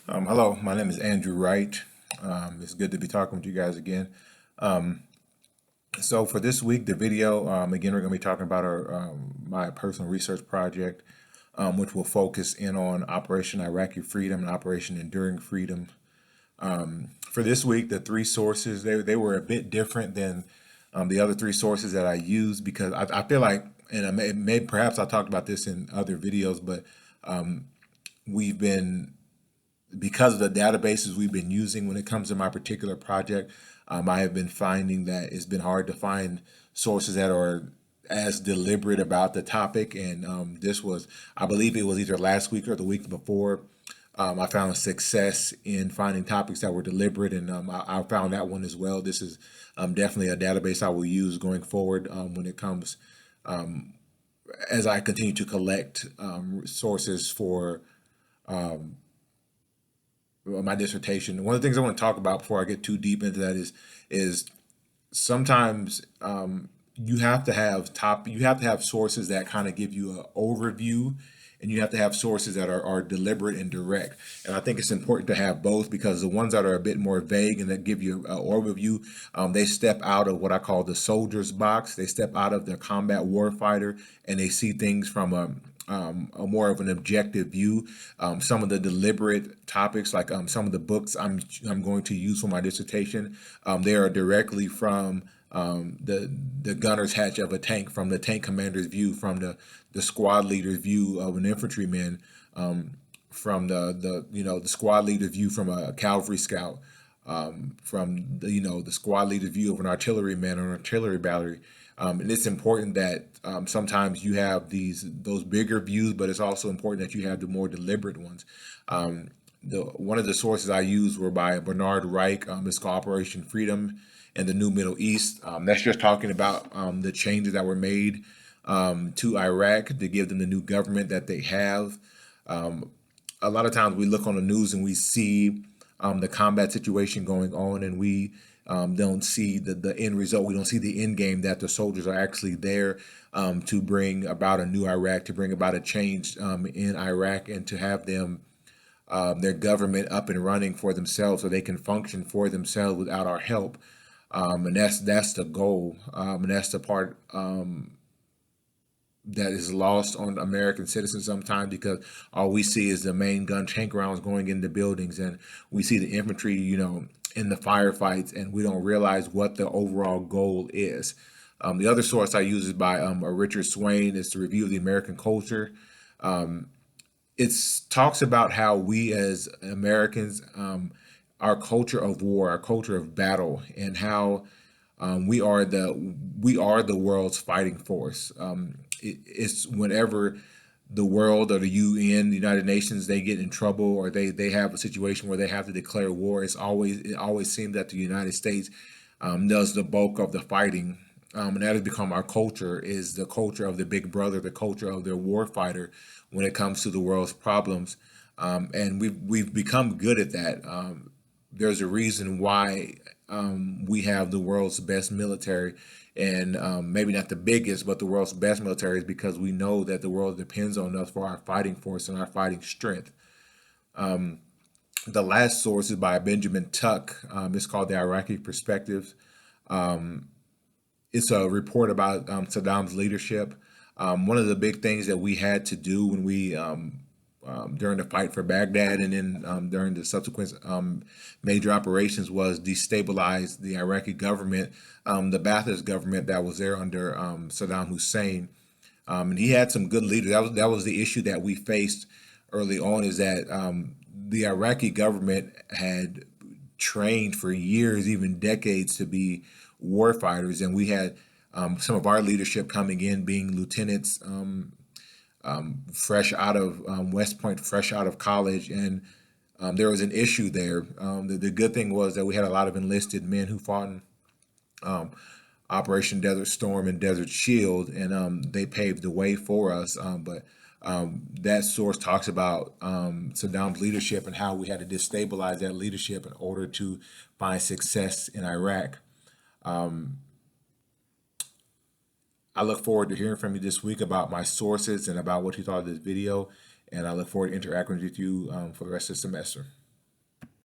Hello, my name is Andrew Wright. It's good to be talking with you guys again. So for this week, the video, again, we're going to be talking about my personal research project, which will focus in on Operation Iraqi Freedom and Operation Enduring Freedom. For this week, the three sources, they were a bit different than the other three sources that I used because I feel like, and perhaps I talked about this in other videos, but we've been because of the databases we've been using when it comes to my particular project, I have been finding that it's been hard to find sources that are as deliberate about the topic. And this was, I believe it was either last week or the week before. I found success in finding topics that were deliberate, and I found that one as well. This is definitely a database I will use going forward when it comes as I continue to collect sources for my dissertation. One of the things I want to talk about before I get too deep into that is sometimes you have to have sources that kind of give you an overview, and you have to have sources that are deliberate and direct. And I think it's important to have both because the ones that are a bit more vague and that give you an overview, they step out of what I call the soldier's box. They step out of the combat warfighter, and they see things from a more of an objective view. Some of the deliberate topics, like some of the books I'm going to use for my dissertation, they are directly from the gunner's hatch of a tank, from the tank commander's view, from the squad leader's view of an infantryman, from the squad leader's view from a cavalry scout, from the squad leader's view of an artilleryman or an artillery battery. And it's important that sometimes you have those bigger views, but it's also important that you have the more deliberate ones. One of the sources I used were by Bernard Reich. It's called Operation Freedom in the New Middle East. That's just talking about the changes that were made to Iraq to give them the new government that they have. A lot of times we look on the news and we see the combat situation going on, and we don't see the end result. We don't see the end game, that the soldiers are actually there to bring about a new Iraq, to bring about a change in Iraq, and to have them their government up and running for themselves so they can function for themselves without our help. And that's the goal, and that's the part that is lost on American citizens sometimes, because all we see is the main gun tank rounds going into buildings, and we see the infantry, in the firefights, and we don't realize what the overall goal is. The other source I use is by Richard Swain. It's the Review of the American Culture. It talks about how we as Americans, our culture of war, our culture of battle, and how we are the world's fighting force. It's whenever the world or the UN, the United Nations, they get in trouble, or they have a situation where they have to declare war. It always seems that the United States does the bulk of the fighting, and that has become our culture. Is the culture of the big brother, the culture of the war fighter when it comes to the world's problems, and we've become good at that. There's a reason why we have the world's best military, and maybe not the biggest, but the world's best military, is because we know that the world depends on us for our fighting force and our fighting strength. The last source is by Benjamin Tuck. It's called The Iraqi Perspective. It's a report about Saddam's leadership. One of the big things that we had to do when we during the fight for Baghdad, and then during the subsequent major operations, was destabilize the Iraqi government, the Ba'athist government that was there under Saddam Hussein. And he had some good leaders. That was the issue that we faced early on, is that the Iraqi government had trained for years, even decades, to be war fighters, and we had some of our leadership coming in being lieutenants, fresh out of West Point, fresh out of college, and there was an issue there. The good thing was that we had a lot of enlisted men who fought in Operation Desert Storm and Desert Shield, and they paved the way for us. But that source talks about Saddam's leadership and how we had to destabilize that leadership in order to find success in Iraq. I look forward to hearing from you this week about my sources and about what you thought of this video, and I look forward to interacting with you for the rest of the semester.